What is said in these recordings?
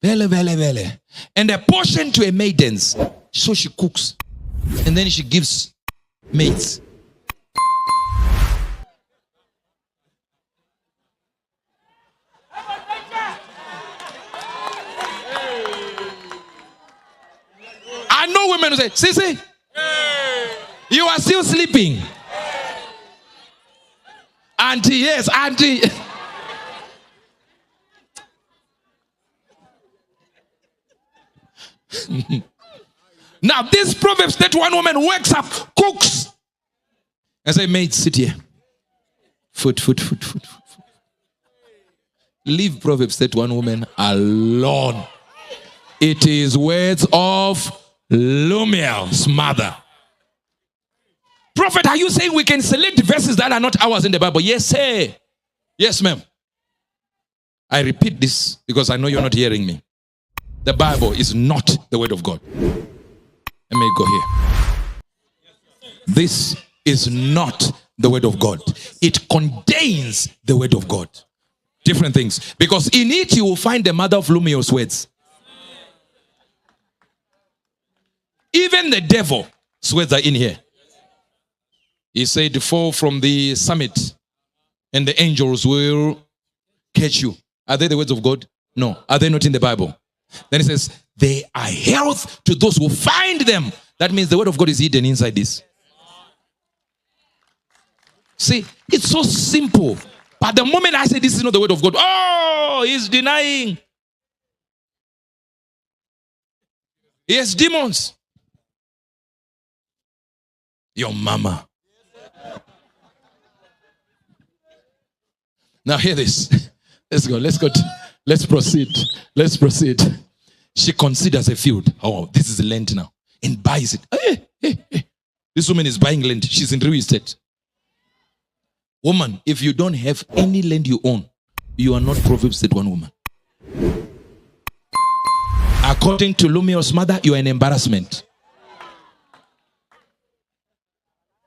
Vele, vele, vele. And a portion to a maidens. So she cooks. And then she gives maids. I know women who say, Sissy, you are still sleeping. Auntie, yes, auntie. Now, this Proverbs that one woman wakes up, cooks. I say, maid, sit here. Food. Leave Proverbs that one woman alone. It is words of Lumiel's mother. Prophet, are you saying we can select verses that are not ours in the Bible? Yes, sir. Yes, ma'am. I repeat this because I know you're not hearing me. The Bible is not the word of God. Let me go here. This is not the word of God. It contains the word of God. Different things. Because in it you will find the mother of Lumiel's words. Even the devil's words are in here. He said, fall from the summit and the angels will catch you. Are they the words of God? No. Are they not in the Bible? Then he says, they are health to those who find them. That means the word of God is hidden inside this. See, it's so simple. But the moment I say this is not the word of God, oh, he's denying. He has demons. Your mama. Now hear this. Let's proceed. She considers a field. Oh, this is land now. And buys it. Hey. This woman is buying land. She's in real estate. Woman, if you don't have any land you own, you are not Proverbs that one woman. According to Lumiel's mother, you are an embarrassment.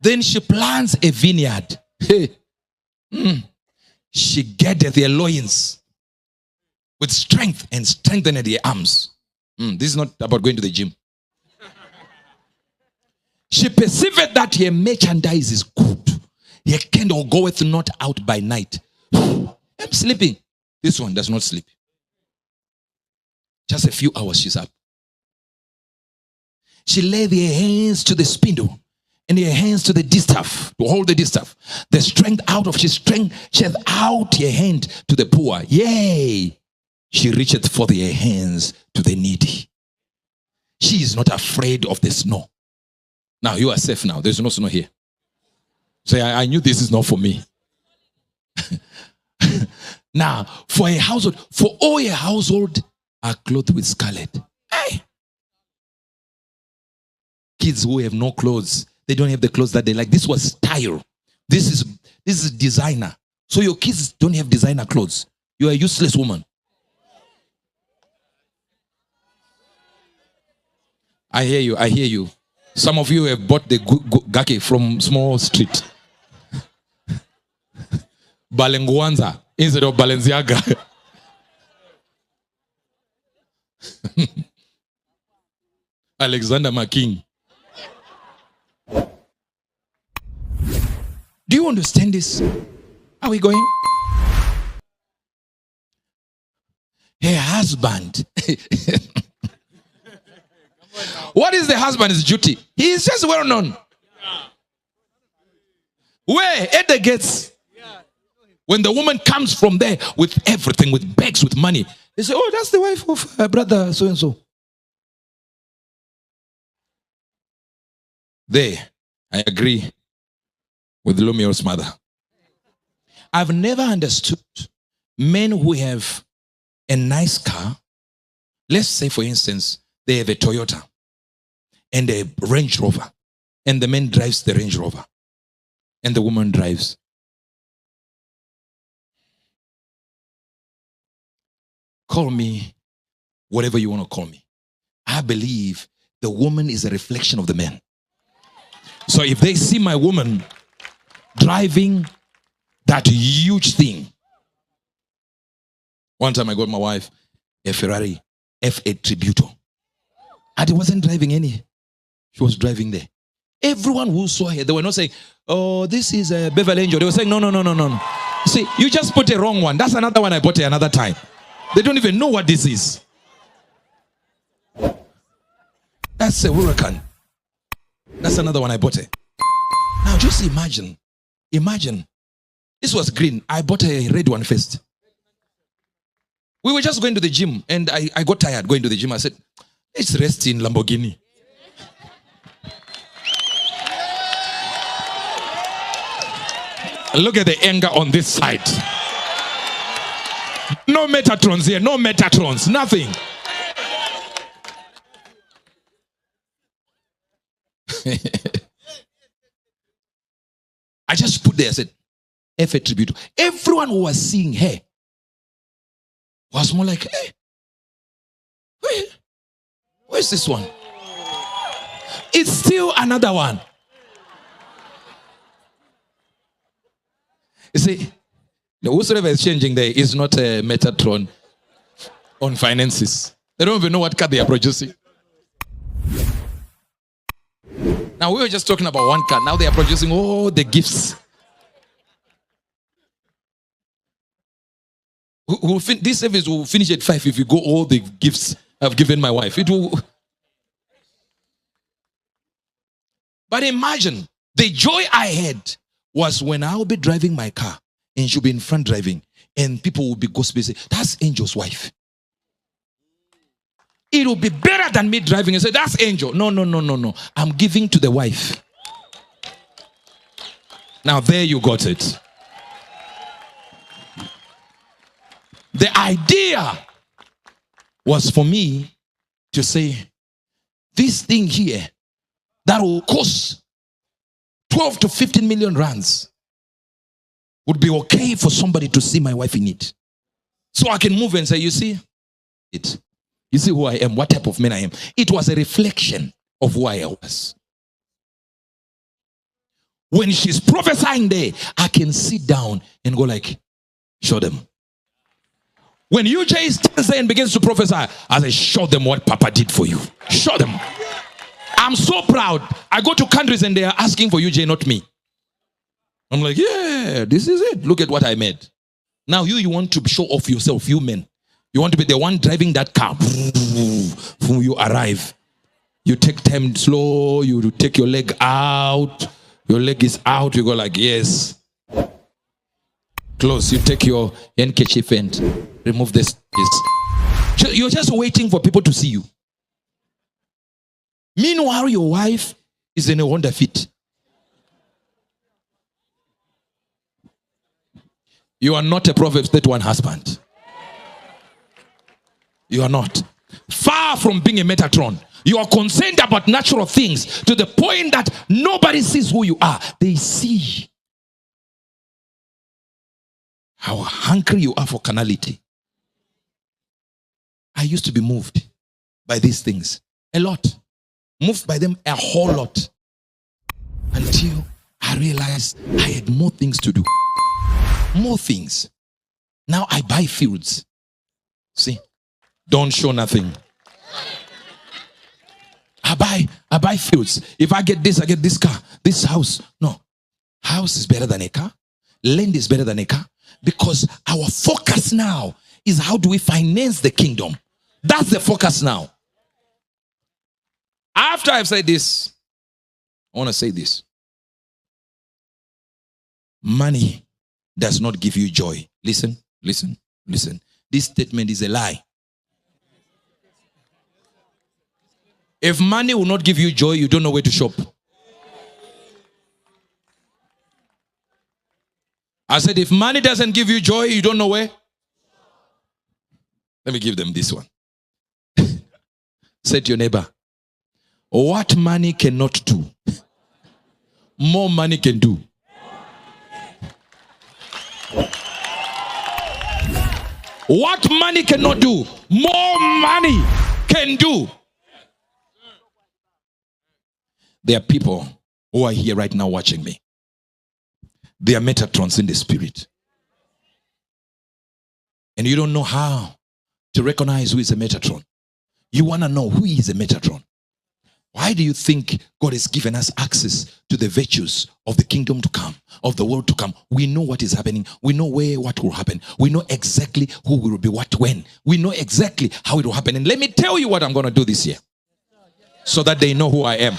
Then she plants a vineyard. She gathered their loins with strength and strengthened their arms. This is not about going to the gym. She perceived that her merchandise is good. Her candle goeth not out by night. I'm sleeping. This one does not sleep. Just a few hours she's up. She laid her hands to the spindle and her hands to the distaff, to hold the distaff. The strength out of she stretcheth out her hand to the poor. Yea, she reacheth forth her hands to the needy. She is not afraid of the snow. Now you are safe now. There's no snow here. Say, I knew this is not for me. Now, for a household, for all a household are clothed with scarlet. Hey. Kids who have no clothes, they don't have the clothes that they like. This was style. This is designer. So your kids don't have designer clothes. You are a useless woman. I hear you. Some of you have bought the gake from small street. Balenguanza instead of Balenciaga. Alexander McKing. Do you understand this? Are we going? Her husband. What is the husband's duty? He is just well known. Where? At the gates. When the woman comes from there with everything, with bags, with money, they say, oh, that's the wife of brother so-and-so. There, I agree with Lumiel's mother. I've never understood men who have a nice car. Let's say, for instance, they have a Toyota and a Range Rover, and the man drives the Range Rover and the woman drives. Call me whatever you want to call me. I believe the woman is a reflection of the man. So if they see my woman driving that huge thing. One time I got my wife a Ferrari F8 Tributo. And he wasn't driving any. She was driving there. Everyone who saw her, they were not saying, oh, this is a Beverly Angel. They were saying, no. See, you just put a wrong one. That's another one I bought another time. They don't even know what this is. That's a hurricane. That's another one I bought it. Now just imagine. This was green. I bought a red one first. We were just going to the gym and I got tired going to the gym. I said, let's rest in Lamborghini. Look at the anger on this side. No Metatrons here. No Metatrons. Nothing. I just put there, I said, F8 Tributo. Everyone who was seeing her was more like, hey, where's this one? It's still another one. You see, whosoever is changing there is not a Metatron on finances. They don't even know what car they are producing. Now, we were just talking about one car. Now they are producing all the gifts. This service will finish at 5 if you go all the gifts I've given my wife. It will. But imagine, the joy I had was when I'll be driving my car and she'll be in front driving and people will be gossiping, say, that's Angel's wife. It will be better than me driving and say, that's Angel. No. I'm giving to the wife. Now there you got it. The idea was for me to say, this thing here that will cost 12 to 15 million rands would be okay for somebody to see my wife in it. So I can move and say, you see it. You see who I am, what type of man I am. It was a reflection of who I was. When she's prophesying there, I can sit down and go like, show them. When UJ stands there and begins to prophesy, I say, show them what Papa did for you. Show them. I'm so proud. I go to countries and they are asking for UJ, not me. I'm like, yeah, this is it. Look at what I made. Now you want to show off yourself, you men. You want to be the one driving that car. You arrive. You take time slow. You take your leg out. Your leg is out. You go like, yes. Close. You take your handkerchief and remove this. You're just waiting for people to see you. Meanwhile, your wife is in a Honda Fit. You are not a Proverbs 31 husband. You are not. Far from being a Metatron. You are concerned about natural things to the point that nobody sees who you are. They see how hungry you are for carnality. I used to be moved by these things. A lot. Moved by them a whole lot. Until I realized I had more things to do. More things. Now I buy fields. See? Don't show nothing. I buy fields. If I get this car, this house. No. House is better than a car. Land is better than a car. Because our focus now is how do we finance the kingdom. That's the focus now. After I've said this, I want to say this. Money does not give you joy. Listen. This statement is a lie. If money will not give you joy, you don't know where to shop. I said, if money doesn't give you joy, you don't know where. Let me give them this one. Say to your neighbor, what money cannot do, more money can do. What money cannot do, more money can do. There are people who are here right now watching me. They are Metatrons in the spirit. And you don't know how to recognize who is a Metatron. You want to know who is a Metatron? Why do you think God has given us access to the virtues of the kingdom to come, of the world to come? We know what is happening. We know what will happen. We know exactly who will be what when. We know exactly how it will happen. And let me tell you what I'm going to do this year, so that they know who I am.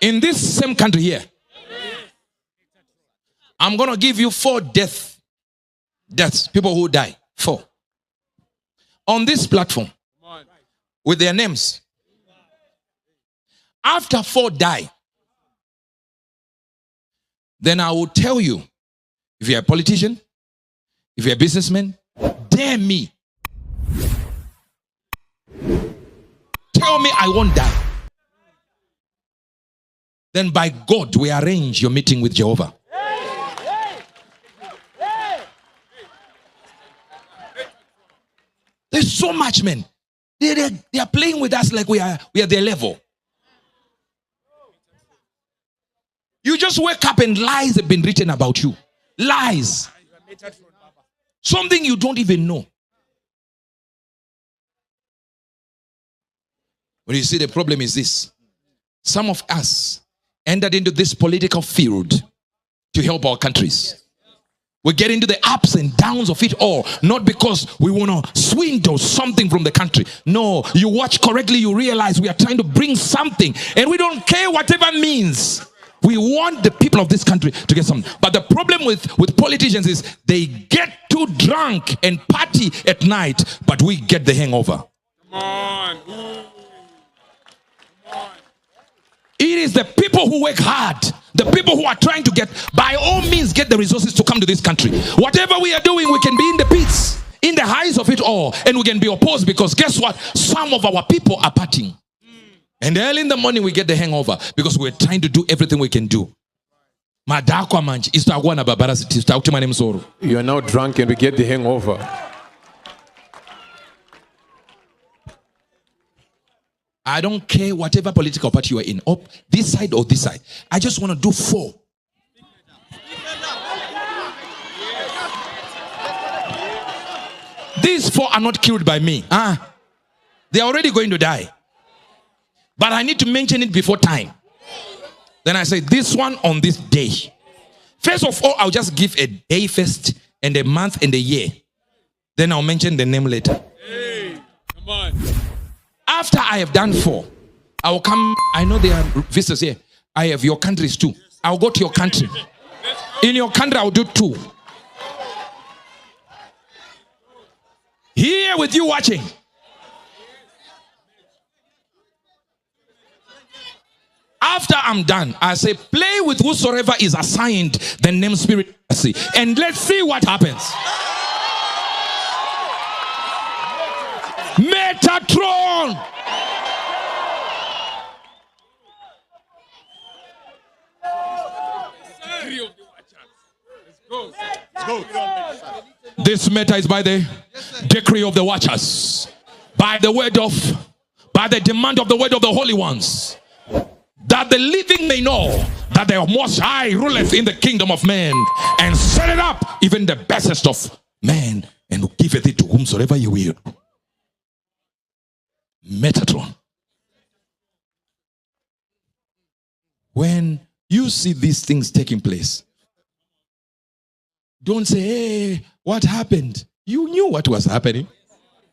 In this same country here, I'm going to give you 4 deaths, people who die. 4. On this platform, with their names. After 4 die, then I will tell you, if you're a politician, if you're a businessman, dare me. Tell me I won't die. Then by God, we arrange your meeting with Jehovah. There's so much, man. They are playing with us like we are their level. You just wake up and lies have been written about you. Lies. Something you don't even know. But you see, the problem is this. Some of us entered into this political field to help our countries. We get into the ups and downs of it all, not because we want to swindle something from the country. No, you watch correctly, you realize we are trying to bring something, and we don't care whatever means. We want the people of this country to get something. But the problem with politicians is they get too drunk and party at night, but we get the hangover. Come on. Come on. It is the people who work hard, the people who are trying to get, by all means, get the resources to come to this country. Whatever we are doing, we can be in the pits, in the highs of it all, and we can be opposed because guess what? Some of our people are partying. And early in the morning, we get the hangover because we're trying to do everything we can do. You are now drunk and we get the hangover. I don't care whatever political party you are in, up this side or this side. I just want to do 4. These 4 are not killed by me. They are already going to die. But I need to mention it before time. Then I say, this one on this day. First of all, I'll just give a day first, and a month and a year. Then I'll mention the name later. Hey, come on. After I have done 4, I will come. I know there are visitors here. I have your countries too. I'll go to your country. In your country, I'll do 2. Here with you watching. After I'm done, I say, play with whosoever is assigned the name Spiritembassyzimbabwe, and let's see what happens. Metatron. This matter is by the decree of the watchers, by the demand of the word of the holy ones, that the living may know that the Most High ruleth in the kingdom of men, and set it up even the bestest of men, and giveth it to whomsoever you will. Metatron. When you see these things taking place, don't say, hey, what happened? You knew what was happening.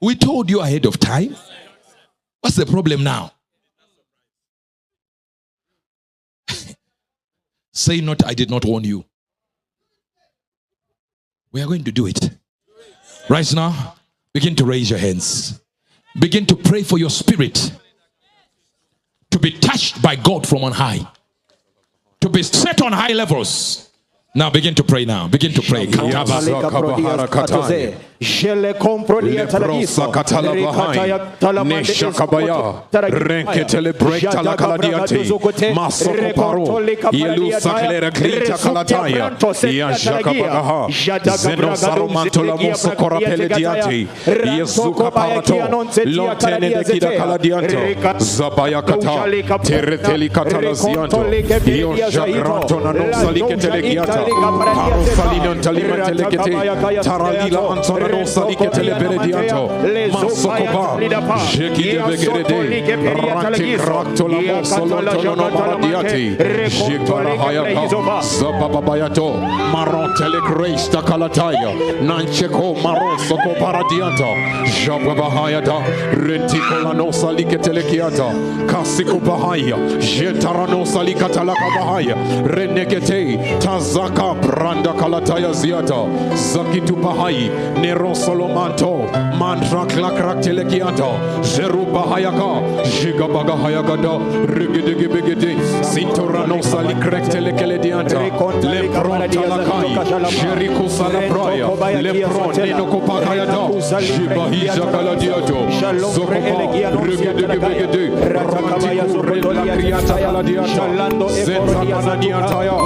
We told you ahead of time. What's the problem now? Say not, I did not warn you. We are going to do it. Right now, begin to raise your hands. Begin to pray for your spirit to be touched by God from on high, to be set on high levels. Now begin to pray now. Begin to pray. Parosalinon talima telekete. Taralila antonano salikete leberedianto. Masokoba. Jeki de begerede. Rante raktola mosolontolono maradiati. Jekara hayaka. Zabababayato. Maron telegrace takalataya. Nancheko marosoko paradianta. Jababahayata. Rentikolano salikete lekiata. Kasiko bahaya. Jetarano salikatalaka bahaya. Renegete. Tazaka branda kalataya ziata. Zakitu bahai. Nero solomanto. Mantra klakrak telekiata. Zeruba hayaka. Jigabaga hayagada. Rigidigi bigidi. Sintorano salikrek telekeledianta. Lempron talakai. Jericho salabraya. Lempron nenokopakayada. Jibahija kaladiato. Zokopa. Rigidigi bigidi. Romantiku relakriata kaladiata. Zenta kananiataya.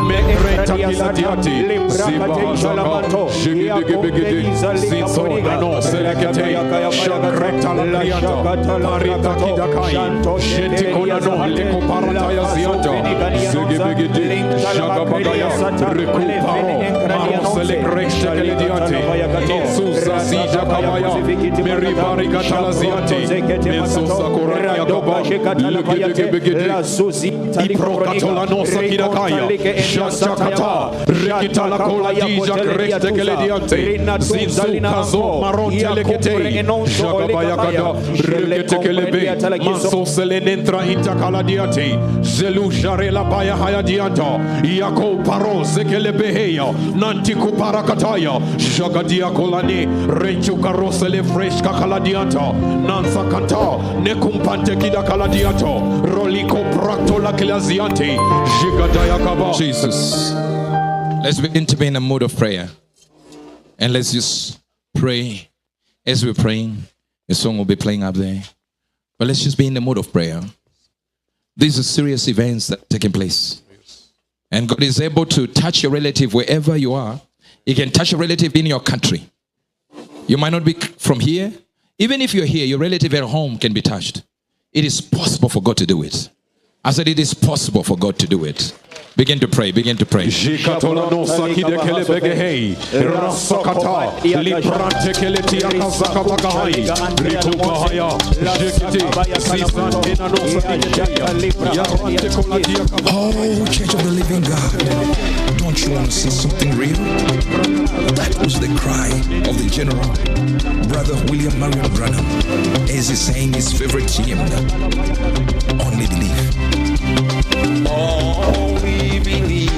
Mekreta kiladiati. Zibahazaka. Jigidigi bigidi. Zinsorano selekete. Shakreta lakriata. Marita kidakai. Shetikonano leko parataya ziata. Zigibigidi. Shagabagaya. Rekuparo. Maroselekrekte kelediati. Suza sija kabaya. Meribari katalaziati. Mensusa korania gaba. Lugibigidi. Iprokatolano sakidakaya. Shachakata. Rekitala kola dija krekte kelediati. Zinzu kazo maronte lekete. Shagabaya gada. Rekete kelebe. Manso selenentra intakaladiati. Zelu jarela baya hayadianta. Yako paro zekelebeheya. Nantiku parakataya. Shagadia kolani. Renchu karosele fresh kakaladianta. Nansa kanta. Nekumpante kida kaladiato. Roliko prakto la kilaziante. Jigadaya kaba. Jesus. Let's begin to be in a mood of prayer. And let's just pray. As we're praying, a song will be playing up there. But let's just be in the mood of prayer. These are serious events that are taking place. And God is able to touch your relative wherever you are. He can touch a relative in your country. You might not be from here. Even if you're here, your relative at home can be touched. It is possible for God to do it. I said it is possible for God to do it. Begin to pray, begin to pray. Jikatolano sakide kelebegehei. Rasakata. Liprante keletia kazakabagahai. Rikubahaya. Jekiti. Sisantinano sakidekaya. Yarante koladia kabahai. Oh, Church of the Living God, don't you want to see something real? That was the cry of the General, Brother William Marion Branham, as he sang his favorite hymn, Only Believe. Oh, we believe.